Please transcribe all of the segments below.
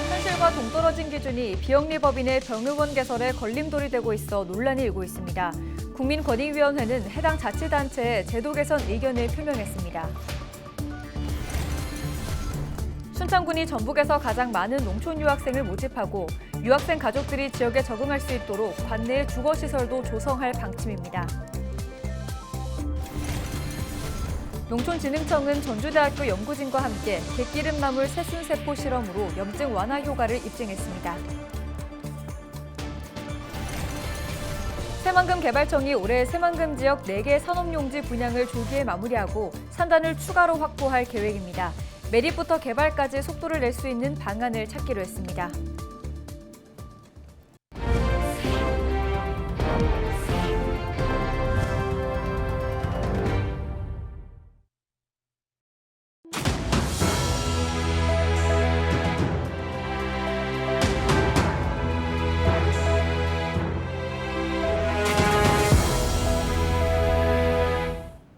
현실과 동떨어진 기준이 비영리법인의 병의원 개설에 걸림돌이 되고 있어 논란이 일고 있습니다. 국민권익위원회는 해당 자치단체에 제도 개선 의견을 표명했습니다. 순창군이 전북에서 가장 많은 농촌 유학생을 모집하고 유학생 가족들이 지역에 적응할 수 있도록 관내에 주거시설도 조성할 방침입니다. 농촌진흥청은 전주대학교 연구진과 함께 객기름나물 새순세포 실험으로 염증 완화 효과를 입증했습니다. 새만금개발청이 올해 새만금 지역 4개 산업용지 분양을 조기에 마무리하고 산단을 추가로 확보할 계획입니다. 매립부터 개발까지 속도를 낼 수 있는 방안을 찾기로 했습니다.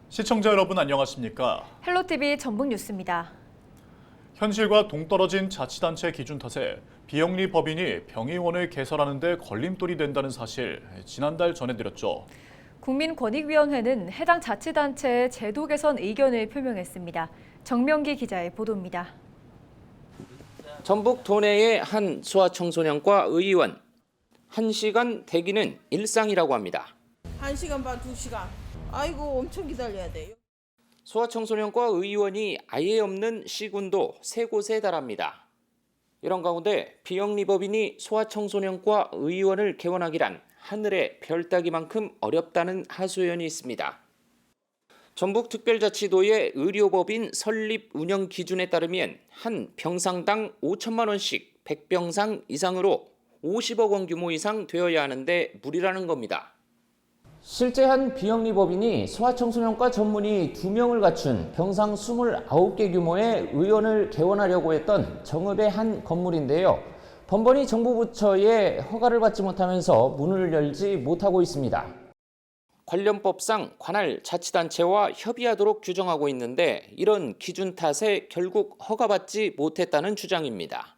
시청자 여러분 안녕하십니까? 헬로티비 전북뉴스입니다. 현실과 동떨어진 자치단체 기준 탓에 비영리 법인이 병의원을 개설하는 데 걸림돌이 된다는 사실 지난달 전해드렸죠. 국민권익위원회는 해당 자치단체의 제도 개선 의견을 표명했습니다. 정명기 기자의 보도입니다. 전북 도내의 한 소아청소년과 의원. 1시간 대기는 일상이라고 합니다. 1시간 반, 2시간. 아이고 엄청 기다려야 돼요. 소아청소년과 의원이 아예 없는 시군도 3곳에 달합니다. 이런 가운데 비영리법인이 소아청소년과 의원을 개원하기란 하늘의 별 따기만큼 어렵다는 하소연이 있습니다. 전북특별자치도의 의료법인 설립 운영 기준에 따르면 한 병상당 5천만 원씩 100병상 이상으로 50억 원 규모 이상 되어야 하는데 무리라는 겁니다. 실제 한 비영리법인이 소아청소년과 전문의 2명을 갖춘 병상 29개 규모의 의원을 개원하려고 했던 정읍의 한 건물인데요. 번번이 정부 부처의 허가를 받지 못하면서 문을 열지 못하고 있습니다. 관련 법상 관할 자치단체와 협의하도록 규정하고 있는데 이런 기준 탓에 결국 허가받지 못했다는 주장입니다.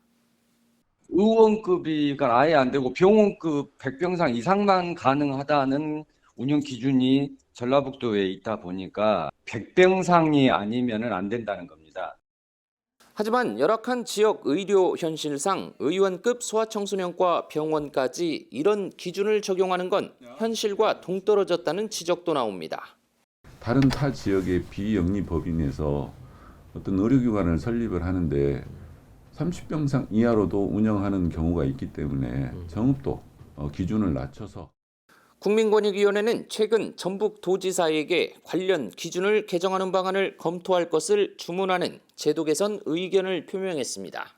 의원급이가 아예 안 되고 병원급 100병상 이상만 가능하다는 운영 기준이 전라북도에 있다 보니까 100병상이 아니면은 안 된다는 겁니다. 하지만 열악한 지역 의료 현실상 의원급 소아청소년과 병원까지 이런 기준을 적용하는 건 현실과 동떨어졌다는 지적도 나옵니다. 다른 타 지역의 비영리법인에서 어떤 의료기관을 설립을 하는데 30병상 이하로도 운영하는 경우가 있기 때문에 정읍도 기준을 낮춰서 국민권익위원회는 최근 전북도지사에게 관련 기준을 개정하는 방안을 검토할 것을 주문하는 제도 개선 의견을 표명했습니다.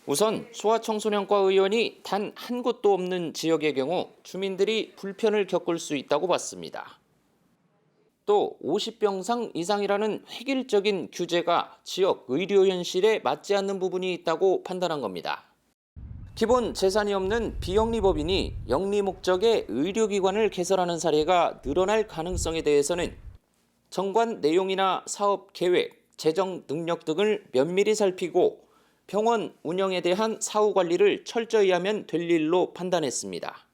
우선 소아청소년과 의원이 단 한 곳도 없는 지역의 경우 주민들이 불편을 겪을 수 있다고 봤습니다. 또 50병상 이상이라는 획일적인 규제가 지역 의료 현실에 맞지 않는 부분이 있다고 판단한 겁니다. 기본 재산이 없는 비영리법인이 영리 목적의 의료기관을 개설하는 사례가 늘어날 가능성에 대해서는 정관 내용이나 사업 계획, 재정 능력 등을 면밀히 살피고 병원 운영에 대한 사후 관리를 철저히 하면 될 일로 판단했습니다.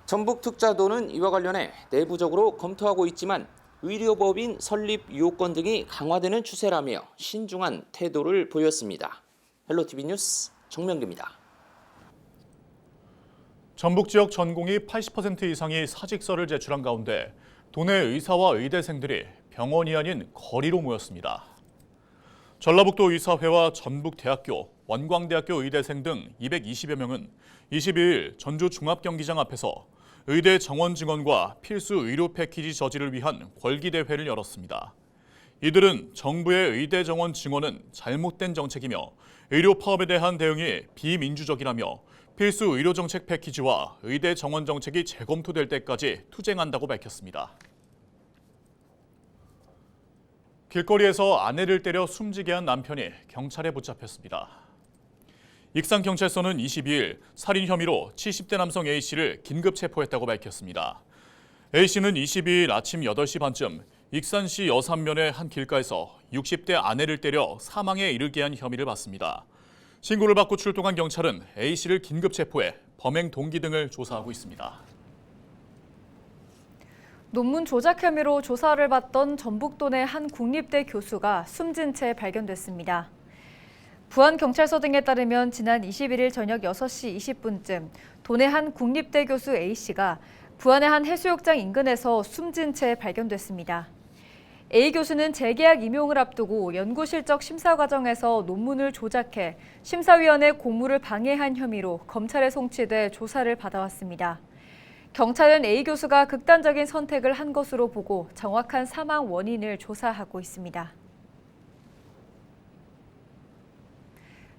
전북특자도는 이와 관련해 내부적으로 검토하고 있지만 의료법인 설립 요건 등이 강화되는 추세라며 신중한 태도를 보였습니다. 헬로티비 뉴스 정명규입니다. 전북 지역 전공의 80% 이상이 사직서를 제출한 가운데 도내 의사와 의대생들이 병원이 아닌 거리로 모였습니다. 전라북도 의사회와 전북대학교, 원광대학교 의대생 등 220여 명은 22일 전주 종합경기장 앞에서 의대 정원 증언과 필수 의료 패키지 저지를 위한 궐기대회를 열었습니다. 이들은 정부의 의대 정원 증언은 잘못된 정책이며 의료 파업에 대한 대응이 비민주적이라며 필수 의료정책 패키지와 의대 정원 정책이 재검토될 때까지 투쟁한다고 밝혔습니다. 길거리에서 아내를 때려 숨지게 한 남편이 경찰에 붙잡혔습니다. 익산경찰서는 22일 살인 혐의로 70대 남성 A씨를 긴급 체포했다고 밝혔습니다. A씨는 22일 아침 8시 반쯤 익산시 여산면의 한 길가에서 60대 아내를 때려 사망에 이르게 한 혐의를 받습니다. 신고를 받고 출동한 경찰은 A씨를 긴급 체포해 범행 동기 등을 조사하고 있습니다. 논문 조작 혐의로 조사를 받던 전북도 내 한 국립대 교수가 숨진 채 발견됐습니다. 부안경찰서 등에 따르면 지난 21일 저녁 6시 20분쯤 도내 한 국립대 교수 A씨가 부안의 한 해수욕장 인근에서 숨진 채 발견됐습니다. A 교수는 재계약 임용을 앞두고 연구 실적 심사 과정에서 논문을 조작해 심사위원회 공무를 방해한 혐의로 검찰에 송치돼 조사를 받아왔습니다. 경찰은 A 교수가 극단적인 선택을 한 것으로 보고 정확한 사망 원인을 조사하고 있습니다.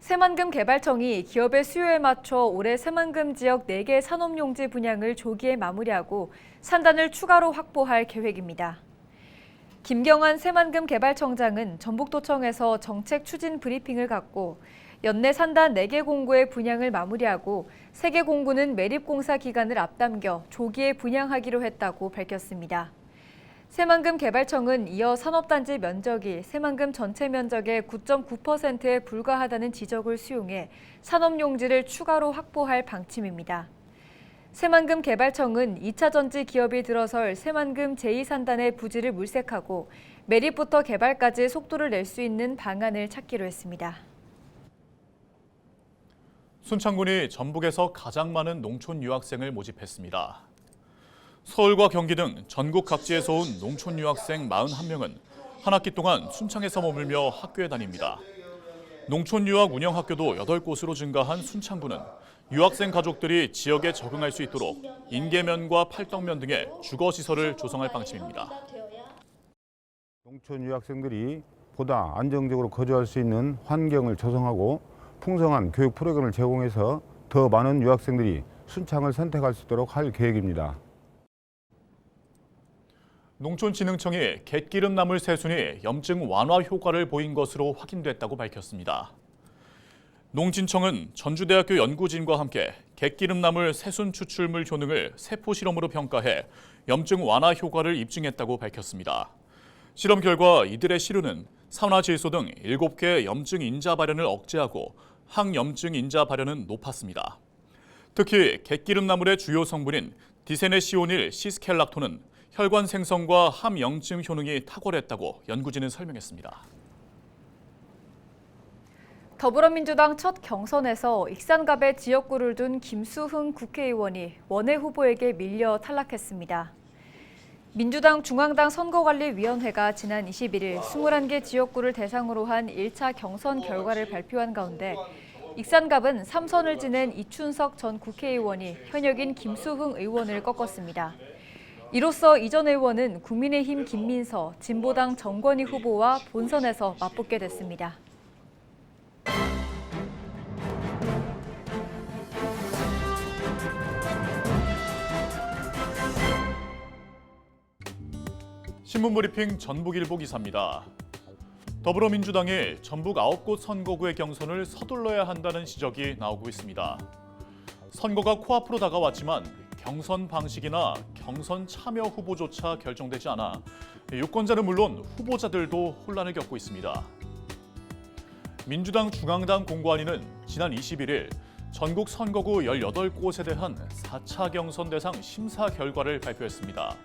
새만금 개발청이 기업의 수요에 맞춰 올해 새만금 지역 4개 산업용지 분양을 조기에 마무리하고 산단을 추가로 확보할 계획입니다. 김경환 새만금 개발청장은 전북도청에서 정책 추진 브리핑을 갖고 연내 산단 4개 공구의 분양을 마무리하고 3개 공구는 매립공사 기간을 앞당겨 조기에 분양하기로 했다고 밝혔습니다. 새만금 개발청은 이어 산업단지 면적이 새만금 전체 면적의 9.9%에 불과하다는 지적을 수용해 산업용지를 추가로 확보할 방침입니다. 새만금 개발청은 2차 전지 기업이 들어설 새만금 제2산단의 부지를 물색하고 매립부터 개발까지 속도를 낼 수 있는 방안을 찾기로 했습니다. 순창군이 전북에서 가장 많은 농촌 유학생을 모집했습니다. 서울과 경기 등 전국 각지에서 온 농촌 유학생 41명은 한 학기 동안 순창에서 머물며 학교에 다닙니다. 농촌 유학 운영 학교도 8곳으로 증가한 순창군은 유학생 가족들이 지역에 적응할 수 있도록 인계면과 팔덕면 등의 주거시설을 조성할 방침입니다. 농촌 유학생들이 보다 안정적으로 거주할 수 있는 환경을 조성하고 풍성한 교육 프로그램을 제공해서 더 많은 유학생들이 순창을 선택할 수 있도록 할 계획입니다. 농촌진흥청이 갯기름나물 새순이 염증 완화 효과를 보인 것으로 확인됐다고 밝혔습니다. 농진청은 전주대학교 연구진과 함께 갯기름나물 새순 추출물 효능을 세포 실험으로 평가해 염증 완화 효과를 입증했다고 밝혔습니다. 실험 결과 이들의 시루는 산화질소 등 7개의 염증 인자 발현을 억제하고 항염증 인자 발현은 높았습니다. 특히 갯기름나물의 주요 성분인 디세네시오닐 시스켈락톤은 혈관 생성과 함염증 효능이 탁월했다고 연구진은 설명했습니다. 더불어민주당 첫 경선에서 익산갑에 지역구를 둔 김수흥 국회의원이 원외 후보에게 밀려 탈락했습니다. 민주당 중앙당 선거관리위원회가 지난 21일 21개 지역구를 대상으로 한 1차 경선 결과를 발표한 가운데 익산갑은 3선을 지낸 이춘석 전 국회의원이 현역인 김수흥 의원을 꺾었습니다. 이로써 이 전 의원은 국민의힘 김민서, 진보당 정권희 후보와 본선에서 맞붙게 됐습니다. 신문브리핑 전북일보 기사입니다. 더불어민주당이 전북 9곳 선거구의 경선을 서둘러야 한다는 지적이 나오고 있습니다. 선거가 코앞으로 다가왔지만 경선 방식이나 경선 참여 후보조차 결정되지 않아 유권자는 물론 후보자들도 혼란을 겪고 있습니다. 민주당 중앙당 공관위는 지난 21일 전국 선거구 18곳에 대한 4차 경선 대상 심사 결과를 발표했습니다.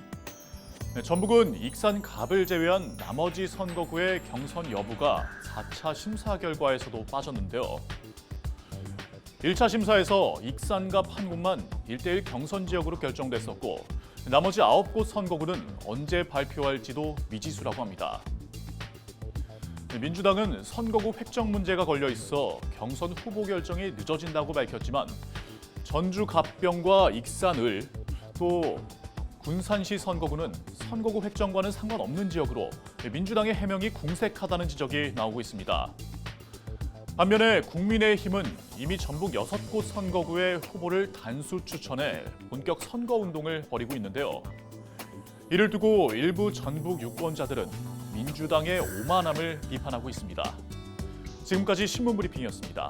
전북은 익산갑을 제외한 나머지 선거구의 경선 여부가 4차 심사 결과에서도 빠졌는데요. 1차 심사에서 익산갑 한 곳만 1대1 경선 지역으로 결정됐었고 나머지 9곳 선거구는 언제 발표할지도 미지수라고 합니다. 민주당은 선거구 획정 문제가 걸려 있어 경선 후보 결정이 늦어진다고 밝혔지만 전주 갑병과 익산을 또 군산시 선거구는 선거구 획정과는 상관없는 지역으로 민주당의 해명이 궁색하다는 지적이 나오고 있습니다. 반면에 국민의힘은 이미 전북 6곳 선거구의 후보를 단수 추천해 본격 선거운동을 벌이고 있는데요. 이를 두고 일부 전북 유권자들은 민주당의 오만함을 비판하고 있습니다. 지금까지 신문브리핑이었습니다.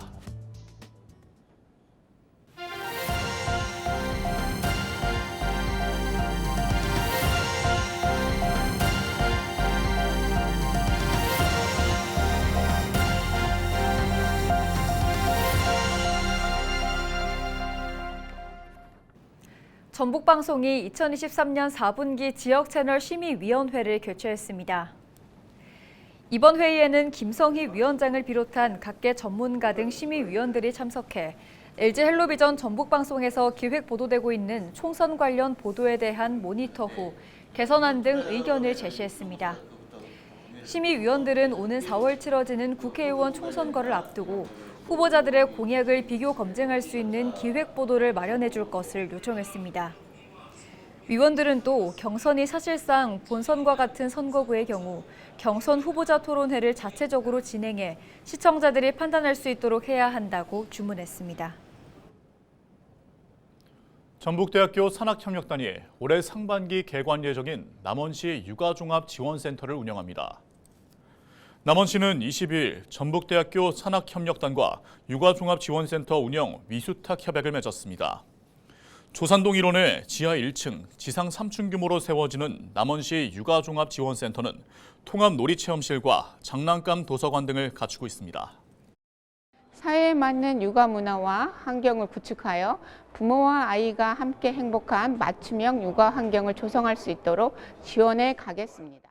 전북방송이 2023년 4분기 지역채널 심의위원회를 개최했습니다. 이번 회의에는 김성희 위원장을 비롯한 각계 전문가 등 심의위원들이 참석해 LG 헬로비전 전북방송에서 기획 보도되고 있는 총선 관련 보도에 대한 모니터 후 개선안 등 의견을 제시했습니다. 심의위원들은 오는 4월 치러지는 국회의원 총선거를 앞두고 후보자들의 공약을 비교 검증할 수 있는 기획 보도를 마련해 줄 것을 요청했습니다. 위원들은 또 경선이 사실상 본선과 같은 선거구의 경우 경선 후보자 토론회를 자체적으로 진행해 시청자들이 판단할 수 있도록 해야 한다고 주문했습니다. 전북대학교 산학협력단이 올해 상반기 개관 예정인 남원시 육아종합지원센터를 운영합니다. 남원시는 22일 전북대학교 산학협력단과 육아종합지원센터 운영 위수탁 협약을 맺었습니다. 조산동 일원의 지하 1층, 지상 3층 규모로 세워지는 남원시 육아종합지원센터는 통합 놀이체험실과 장난감 도서관 등을 갖추고 있습니다. 사회에 맞는 육아 문화와 환경을 구축하여 부모와 아이가 함께 행복한 맞춤형 육아 환경을 조성할 수 있도록 지원해 가겠습니다.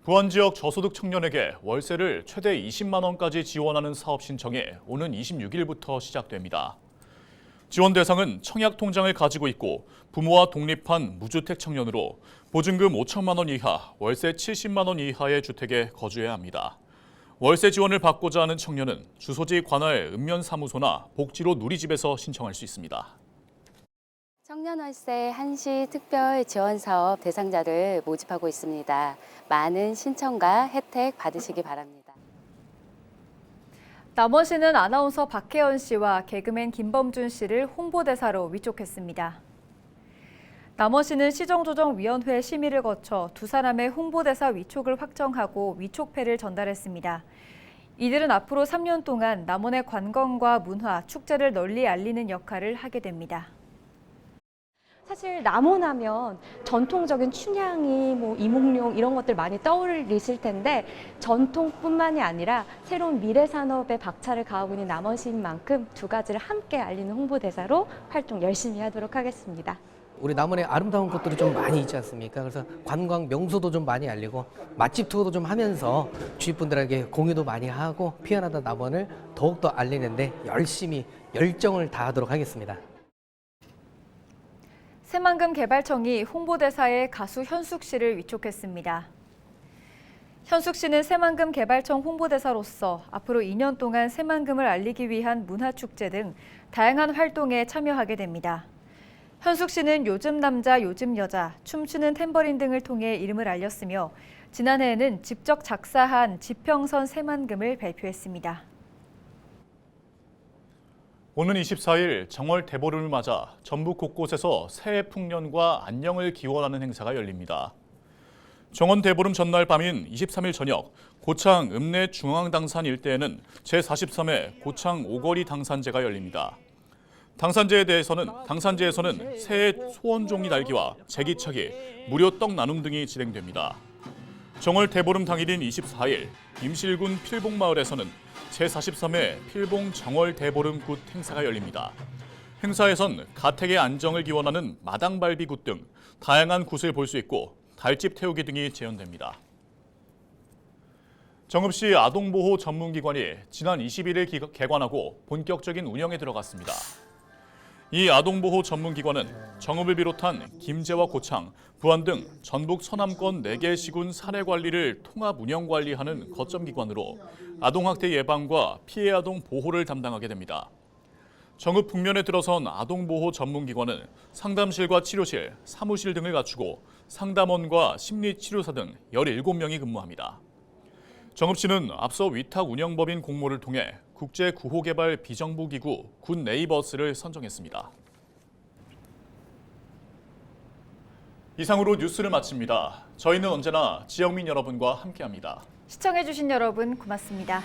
부안 지역 저소득 청년에게 월세를 최대 20만 원까지 지원하는 사업 신청이 오는 26일부터 시작됩니다. 지원 대상은 청약 통장을 가지고 있고 부모와 독립한 무주택 청년으로 보증금 5천만 원 이하, 월세 70만 원 이하의 주택에 거주해야 합니다. 월세 지원을 받고자 하는 청년은 주소지 관할 읍면사무소나 복지로 누리집에서 신청할 수 있습니다. 청년월세 한시 특별 지원 사업 대상자를 모집하고 있습니다. 많은 신청과 혜택 받으시기 바랍니다. 남원시는 아나운서 박혜연 씨와 개그맨 김범준 씨를 홍보대사로 위촉했습니다. 남원시는 시정조정위원회 심의를 거쳐 두 사람의 홍보대사 위촉을 확정하고 위촉패를 전달했습니다. 이들은 앞으로 3년 동안 남원의 관광과 문화, 축제를 널리 알리는 역할을 하게 됩니다. 사실 남원하면 전통적인 춘향이, 이몽룡 이런 것들 많이 떠올리실 텐데 전통뿐만이 아니라 새로운 미래 산업의 박차를 가하고 있는 남원시인 만큼 두 가지를 함께 알리는 홍보대사로 활동 열심히 하도록 하겠습니다. 우리 남원에 아름다운 곳들이 좀 많이 있지 않습니까? 그래서 관광 명소도 좀 많이 알리고 맛집 투어도 좀 하면서 주위 분들에게 공유도 많이 하고 피어나다 남원을 더욱더 알리는데 열심히 열정을 다하도록 하겠습니다. 새만금개발청이 홍보대사에 가수 현숙 씨를 위촉했습니다. 현숙 씨는 새만금개발청 홍보대사로서 앞으로 2년 동안 새만금을 알리기 위한 문화축제 등 다양한 활동에 참여하게 됩니다. 현숙 씨는 요즘 남자, 요즘 여자, 춤추는 탬버린 등을 통해 이름을 알렸으며 지난해에는 직접 작사한 지평선 새만금을 발표했습니다. 오는 24일 정월 대보름을 맞아 전북 곳곳에서 새해 풍년과 안녕을 기원하는 행사가 열립니다. 정원 대보름 전날 밤인 23일 저녁 고창 읍내 중앙당산 일대에는 제43회 고창 오거리 당산제가 열립니다. 당산제에서는 새해 소원종이 날기와 제기차기, 무료 떡 나눔 등이 진행됩니다. 정월 대보름 당일인 24일 임실군 필봉마을에서는 제43회 필봉 정월 대보름 굿 행사가 열립니다. 행사에선 가택의 안정을 기원하는 마당발비 굿 등 다양한 굿을 볼 수 있고 달집 태우기 등이 재현됩니다. 정읍시 아동보호 전문기관이 지난 21일 개관하고 본격적인 운영에 들어갔습니다. 이 아동보호 전문기관은 정읍을 비롯한 김제와 고창, 부안 등 전북 서남권 4개 시군 사례관리를 통합 운영관리하는 거점기관으로 아동학대 예방과 피해 아동 보호를 담당하게 됩니다. 정읍 북면에 들어선 아동보호 전문기관은 상담실과 치료실, 사무실 등을 갖추고 상담원과 심리치료사 등 17명이 근무합니다. 정읍시는 앞서 위탁 운영법인 공모를 통해 국제구호개발 비정부기구 굿네이버스를 선정했습니다. 이상으로 뉴스를 마칩니다. 저희는 언제나 지역민 여러분과 함께합니다. 시청해주신 여러분 고맙습니다.